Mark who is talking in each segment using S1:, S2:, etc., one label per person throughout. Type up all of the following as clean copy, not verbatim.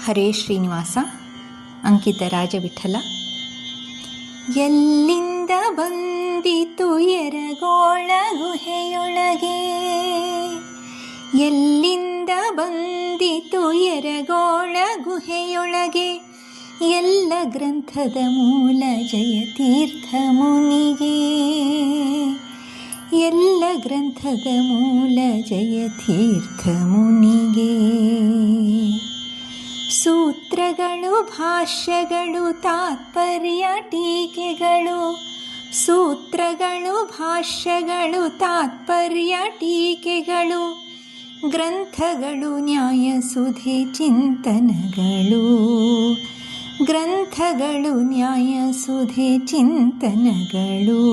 S1: ಹರೇ ಶ್ರೀನಿವಾಸ. ಅಂಕಿತ ರಾಜವಿಠಲ. ಎಲ್ಲಿಂದ ಬಂದಿತು ಎರಗೋಳ ಗುಹೆಯೊಳಗೆ, ಎಲ್ಲಿಂದ ಬಂದಿತು ಎರಗೋಳ ಗುಹೆಯೊಳಗೆ, ಎಲ್ಲ ಗ್ರಂಥದ ಮೂಲ ಜಯತೀರ್ಥ ಮುನಿಗೆ, ಎಲ್ಲ ಗ್ರಂಥದ ಮೂಲ ಜಯತೀರ್ಥ ಮುನಿಗೆ. ಸೂತ್ರಗಳು, ಭಾಷ್ಯಗಳು, ತಾತ್ಪರ್ಯ ಟೀಕೆಗಳು, ಸೂತ್ರಗಳು, ಭಾಷ್ಯಗಳು, ತಾತ್ಪರ್ಯ ಟೀಕೆಗಳು, ಗ್ರಂಥಗಳು, ನ್ಯಾಯಸುಧೆ ಚಿಂತನಗಳು, ಗ್ರಂಥಗಳು, ನ್ಯಾಯಸುಧೆ ಚಿಂತನಗಳು.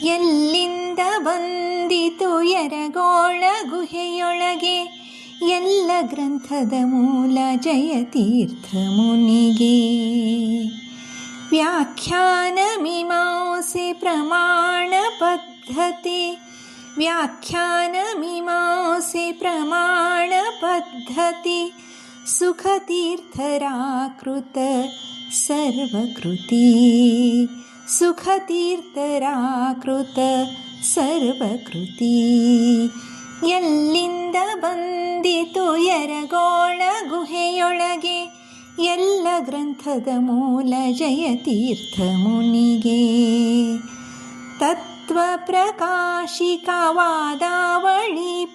S1: ಎಲ್ಲಿಂದ ಬಂದಿತು ಎರಗೋಳ ಗುಹೆಯೊಳಗೆ, ಎಲ್ಲ ಗ್ರಂಥದ ಮೂಲ ಜಯತೀರ್ಥ ಮುನಿಗೆ. ವ್ಯಾಖ್ಯಾನ ಮೀಮಾಂಸೆ ಪ್ರಮಾಣ ಪದ್ಧತಿ, ವ್ಯಾಖ್ಯಾನ ಮೀಮಾಂಸೆ ಪ್ರಮಾಣ ಪದ್ಧತಿ, ಸುಖತೀರ್ಥರಾಕೃತ ಸರ್ವಕೃತಿ, ಸುಖತೀರ್ಥರಾಕೃತ ಸರ್ವಕೃತಿ. ಎಲ್ಲಿಂದ ಬಂದಿತು ಎರಗೋಳ ಗುಹೆಯೊಳಗೆ, ಎಲ್ಲ ಗ್ರಂಥದ ಮೂಲ ಜಯತೀರ್ಥ ಮುನಿಗೆ. ತತ್ವ ಪ್ರಕಾಶಿಕವಾದಾವಳಿ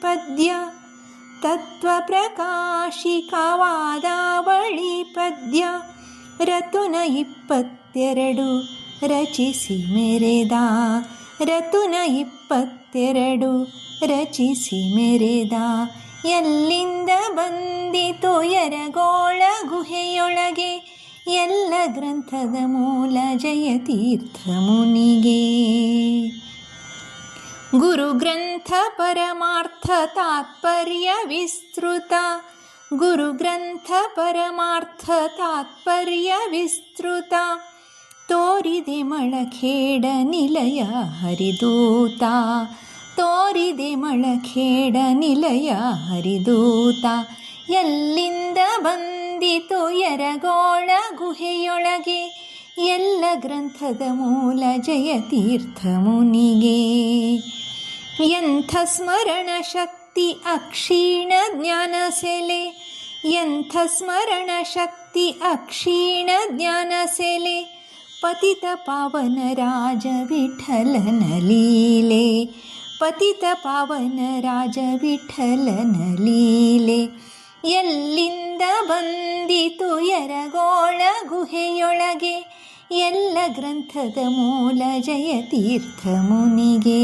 S1: ಪದ್ಯ, ತತ್ವ ಪ್ರಕಾಶಿಕವಾದಾವಳಿ ಪದ್ಯ, ರತುನ 22 ರಚಿಸಿ ಮೆರೆದ, ರತುನ 22 ರಚಿಸಿ ಮೆರೆದ. ಎಲ್ಲಿಂದ ಬಂದಿತು ಎರಗೋಳ ಗುಹೆಯೊಳಗೆ, ಎಲ್ಲ ಗ್ರಂಥದ ಮೂಲ ಜಯತೀರ್ಥ ಮುನಿಗೆ. ಗುರುಗ್ರಂಥ ಪರಮಾರ್ಥ ತಾತ್ಪರ್ಯ ವಿಸ್ತೃತ, ಗುರುಗ್ರಂಥ ಪರಮಾರ್ಥ ತಾತ್ಪರ್ಯ ವಿಸ್ತೃತ, ತೋರಿದೆ ಮಳಖೇಡ ನಿಲಯ ಹರಿದೂತ, ತೋರಿದೆ ಮಳಖೇಡ ನಿಲಯ ಹರಿದೂತ. ಎಲ್ಲಿಂದ ಬಂದಿತು ಎರಗೋಳ ಗುಹೆಯೊಳಗೆ, ಎಲ್ಲ ಗ್ರಂಥದ ಮೂಲ ಜಯತೀರ್ಥ ಮುನಿಗೆ. ಎಂಥ ಸ್ಮರಣ ಶಕ್ತಿ ಅಕ್ಷೀಣ ಜ್ಞಾನ ಸೆಲೆ, ಎಂಥ ಸ್ಮರಣ ಶಕ್ತಿ ಅಕ್ಷೀಣ ಜ್ಞಾನ ಸೆಲೆ, ಪತಿತ ಪಾವನ ರಾಜ ವಿಠಲನ ಲೀಲೆ, ಪತಿತ ಪಾವನ ರಾಜ ವಿಠಲನ ಲೀಲೆ. ಎಲ್ಲಿಂದ ಬಂದಿತು ಎರಗೋಳ ಗುಹೆಯೊಳಗೆ, ಎಲ್ಲ ಗ್ರಂಥದ ಮೂಲ ಜಯತೀರ್ಥ ಮುನಿಗೆ,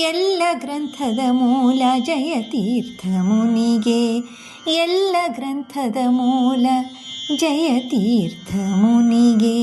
S1: ಎಲ್ಲ ಗ್ರಂಥದ ಮೂಲ ಜಯತೀರ್ಥ ಮುನಿಗೆ, ಎಲ್ಲ ಗ್ರಂಥದ ಮೂಲ ಜಯತೀರ್ಥ ಮುನಿಗೆ.